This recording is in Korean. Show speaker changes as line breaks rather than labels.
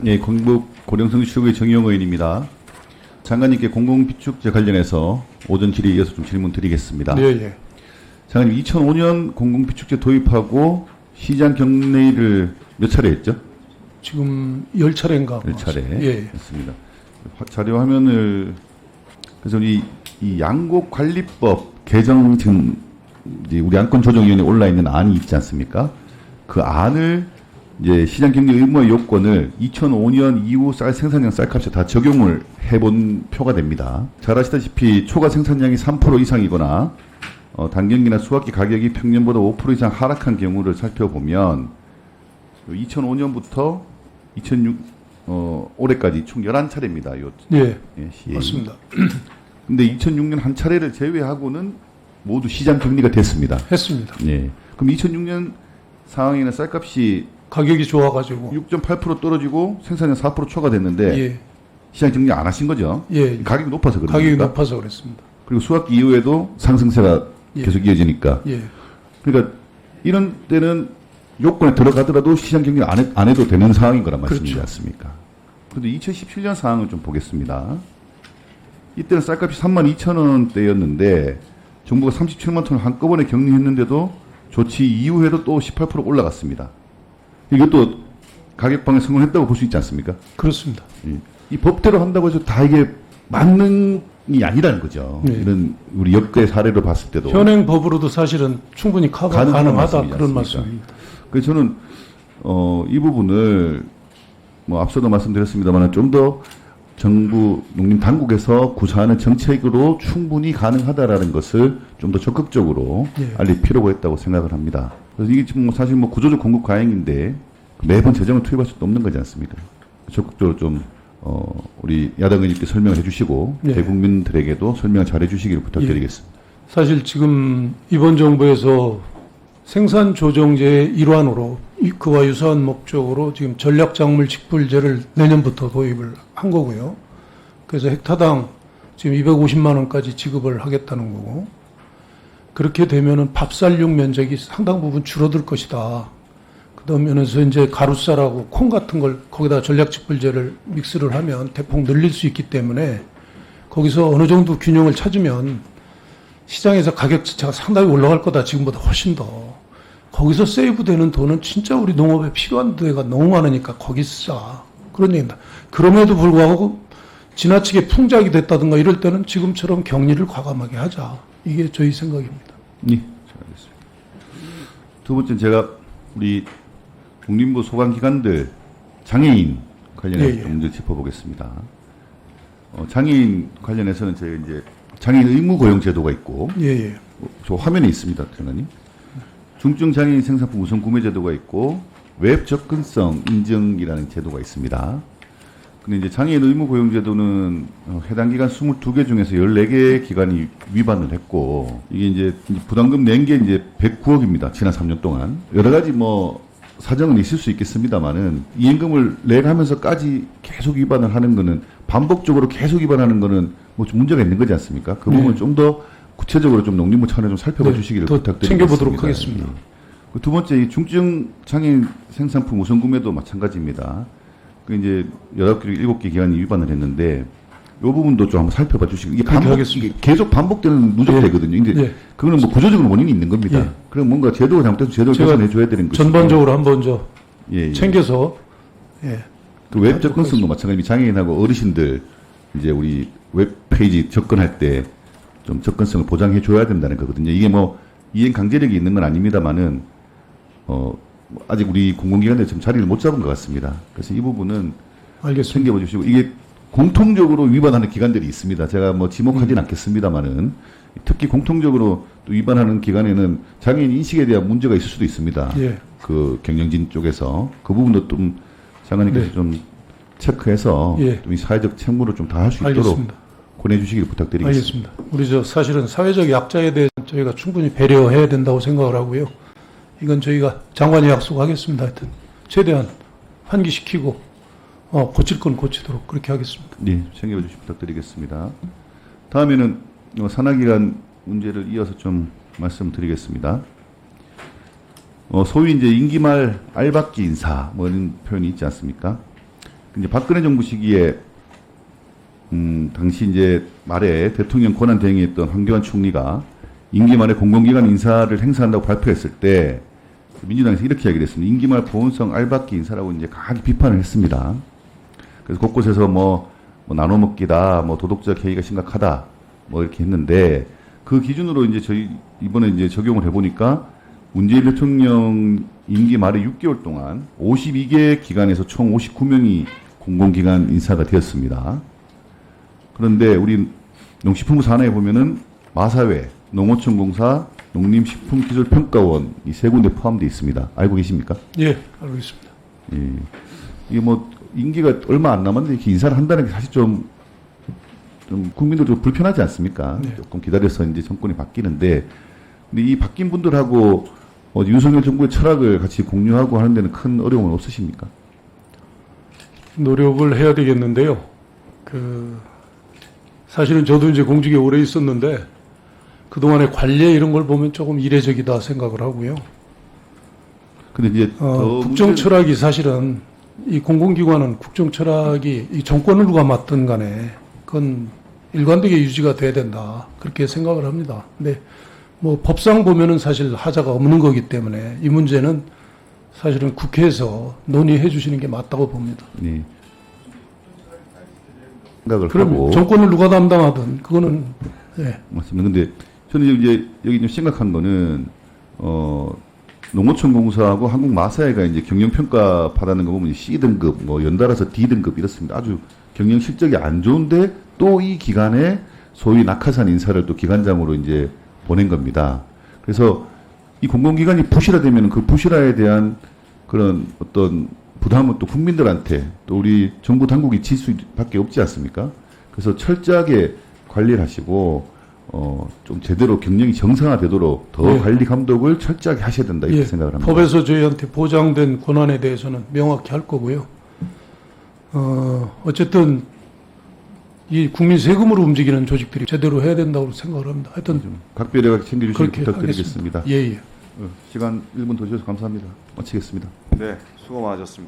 예, 경북 고령성 출구의 정의용 의원입니다. 장관님께 공공비축제 관련해서 오전 질의에 이어서 좀 질문 드리겠습니다.
네, 예.
장관님, 2005년 공공비축제 도입하고 시장 격리를 몇 차례 했죠?
지금 10차례인가?
10차례
예.
했습니다. 자료 화면을, 그래서 이 양곡관리법 개정 지금 이제 우리 안건조정위원회에 올라있는 안이 있지 않습니까? 그 안을 이제 시장 격리 의무화 요건을 2005년 이후 생산량 쌀값에 다 적용을 해본 표가 됩니다. 잘 아시다시피 초과 생산량이 3% 이상이거나 단경기나 수확기 가격이 평년보다 5% 이상 하락한 경우를 살펴보면 2005년부터 2006 올해까지 총 11차례입니다.
예,
시행.
맞습니다.
근데 2006년 한 차례를 제외하고는 모두 시장 격리가 됐습니다.
했습니다.
예. 그럼 2006년 상황에는 쌀값이
가격이 좋아가지고
6.8% 떨어지고 생산량 4% 초과됐는데
예,
시장 격리 안 하신 거죠?
예.
가격이 높아서 그런
가격이
겁니까?
높아서 그랬습니다.
그리고 수확기 이후에도 상승세가
예.
계속 이어지니까.
예,
그러니까 이런 때는 요건에 들어가더라도 시장 격리 안 해도 되는 상황인 거란 말씀이지
그렇죠.
않습니까? 그런데 2017년 상황을 좀 보겠습니다. 이때는 쌀값이 32,000원대였는데 정부가 37만 톤을 한꺼번에 격리했는데도 조치 이후에도 또 18% 올라갔습니다. 이것도 가격 방에 성공했다고 볼 수 있지 않습니까?
그렇습니다.
이 법대로 한다고 해서 다 이게 맞는 이 아니라는 거죠.
네.
이런 우리 역대 사례로 봤을 때도
현행 법으로도 사실은 충분히 커버 가능하다
말씀이지
그런
않습니까?
말씀입니다.
그래서 저는 이 부분을 뭐 앞서도 말씀드렸습니다만 좀 더 정부 농림 당국에서 구사하는 정책으로 충분히 가능하다라는 것을 좀 더 적극적으로
예.
알릴 필요가 있다고 생각을 합니다. 그래서 이게 지금 뭐 사실 뭐 구조적 공급 과잉인데 매번 재정을 투입할 수도 없는 거지 않습니까? 적극적으로 좀 우리 야당 의원님께 설명을 해주시고
예.
대국민들에게도 설명을 잘 해주시기를 부탁드리겠습니다.
사실 지금 이번 정부에서 생산 조정제의 일환으로 그와 유사한 목적으로 지금 전략작물 직불제를 내년부터 도입을 한 거고요. 그래서 헥타당 지금 250만 원까지 지급을 하겠다는 거고, 그렇게 되면은 밥쌀육 면적이 상당 부분 줄어들 것이다. 그러면서 이제 가루쌀하고 콩 같은 걸 거기다 전략직불제를 믹스를 하면 대폭 늘릴 수 있기 때문에 거기서 어느 정도 균형을 찾으면 시장에서 가격 자체가 상당히 올라갈 거다. 지금보다 훨씬 더. 거기서 세이브되는 돈은 진짜 우리 농업에 필요한 데가 너무 많으니까 거기 쓰자. 그런 얘기입니다. 그럼에도 불구하고 지나치게 풍작이 됐다든가 이럴 때는 지금처럼 격리를 과감하게 하자. 이게 저희 생각입니다.
네, 잘 알겠습니다. 두 번째는 제가 우리 국림부 소관기관들 장애인 관련해서 좀 문제 짚어보겠습니다. 장애인 관련해서는 저희가 이제 장애인 의무 고용 제도가 있고,
예.
저 화면에 있습니다, 장관님. 중증 장애인 생산품 우선 구매 제도가 있고 웹 접근성 인증이라는 제도가 있습니다. 근데 이제 장애인 의무 고용 제도는 해당 기간 22개 중에서 14개 기관이 위반을 했고, 이게 이제 부담금 낸 게 이제 109억입니다. 지난 3년 동안. 여러 가지 뭐 사정은 있을 수 있겠습니다만은 이행금을 내가면서까지 계속 위반을 하는 거는, 반복적으로 계속 위반하는 거는 뭐 좀 문제가 있는 거지 않습니까? 그 부분 좀 더 구체적으로 좀 농림부 차원에 좀 살펴봐 주시기를 부탁드리겠습니다.
챙겨보도록 하겠습니다.
그 두 번째, 이 중증 장애인 생산품 우선 구매도 마찬가지입니다. 그 이제 19개, 7개 기관이 위반을 했는데 이 부분도 좀 한번 살펴봐 주시고, 이게 이게 계속 반복되는 누적되거든요. 근데 그거는 뭐 구조적으로 원인이 있는 겁니다. 그럼 뭔가 제도가 잘못돼서 제도를 개선해 줘야 되는 거죠.
전반적으로 한번 챙겨서
그 웹 접근성도 마찬가지. 장애인하고 어르신들 이제 우리 웹페이지 접근할 때 좀 접근성을 보장해 줘야 된다는 거거든요. 이게 뭐 이행 강제력이 있는 건 아닙니다만은 아직 우리 공공기관들이 좀 자리를 못 잡은 것 같습니다. 그래서 이 부분은 챙겨봐 주시고, 이게 공통적으로 위반하는 기관들이 있습니다. 제가 뭐 지목하진 않겠습니다만은 특히 공통적으로 또 위반하는 기관에는 장애인 인식에 대한 문제가 있을 수도 있습니다. 그 경영진 쪽에서 그 부분도 좀 장관님께서 좀 체크해서 좀 이 사회적 책무를 좀 다할 수 있도록 보내주시길 부탁드리겠습니다.
알겠습니다. 우리 사실은 사회적 약자에 대해 저희가 충분히 배려해야 된다고 생각을 하고요. 이건 저희가 장관이 약속하겠습니다. 하여튼 최대한 환기시키고 고칠 건 고치도록 그렇게 하겠습니다.
네, 챙겨봐 주시 부탁드리겠습니다. 다음에는 산하기관 문제를 이어서 좀 말씀드리겠습니다. 소위 이제 임기 말 알박기 인사 뭐 이런 표현이 있지 않습니까? 이제 박근혜 정부 시기에 당시 이제 말에 대통령 권한 대행했던 황교안 총리가 임기 말에 공공기관 인사를 행사한다고 발표했을 때 민주당에서 이렇게 이야기를 했습니다. 임기 말 보온성 알박기 인사라고 이제 강하게 비판을 했습니다. 그래서 곳곳에서 뭐 나눠 먹기다, 뭐 도덕적 해이가 심각하다, 뭐 이렇게 했는데 그 기준으로 이제 저희 이번에 이제 적용을 해보니까 문재인 대통령 임기 말에 6개월 동안 52개 기관에서 총 59명이 공공기관 인사가 되었습니다. 그런데 우리 농식품부 산하에 보면은 마사회, 농어촌공사, 농림식품기술평가원 이 세 군데 포함되어 있습니다. 알고 계십니까?
예, 알고 있습니다.
예. 이게 뭐 임기가 얼마 안 남았는데 이렇게 인사를 한다는 게 사실 좀 국민들 좀 불편하지 않습니까?
네.
조금 기다려서 이제 정권이 바뀌는데, 근데 이 바뀐 분들하고 윤석열 정부의 철학을 같이 공유하고 하는 데는 큰 어려움은 없으십니까?
노력을 해야 되겠는데요. 사실은 저도 이제 공직에 오래 있었는데 그동안의 관례 이런 걸 보면 조금 이례적이다 생각을 하고요.
근데 이제 더
국정 철학이 사실은 이 공공기관은 국정 철학이 이 정권을 누가 맡든 간에 그건 일관되게 유지가 돼야 된다. 그렇게 생각을 합니다. 근데 뭐 법상 보면은 사실 하자가 없는 거기 때문에 이 문제는 사실은 국회에서 논의해 주시는 게 맞다고 봅니다.
네. 생각을
그럼
하고
정권을 누가 담당하든 그거는 예.
맞습니다. 근데 저는 이제 여기 좀 심각한 거는 농어촌공사하고 한국마사회가 이제 경영평가 받는 거 보면 C등급, 뭐 연달아서 D등급 이렇습니다. 아주 경영 실적이 안 좋은데 또 이 기간에 소위 낙하산 인사를 또 기관장으로 이제 보낸 겁니다. 그래서 이 공공기관이 부실화되면 그 부실화에 대한 그런 어떤 부담은 또 국민들한테 또 우리 정부 당국이 질 수밖에 없지 않습니까? 그래서 철저하게 관리를 하시고 좀 제대로 경영이 정상화되도록 더
예.
관리 감독을 철저하게 하셔야 된다 이렇게
예,
생각을 합니다.
법에서 저희한테 보장된 권한에 대해서는 명확히 할 거고요. 어쨌든 이 국민 세금으로 움직이는 조직들이 제대로 해야 된다고 생각을 합니다. 하여튼
각별하게 챙겨주시기
그렇게
부탁드리겠습니다.
하겠습니다. 예, 예.
시간 1분 더 주셔서 감사합니다. 마치겠습니다.
네, 수고 많으셨습니다.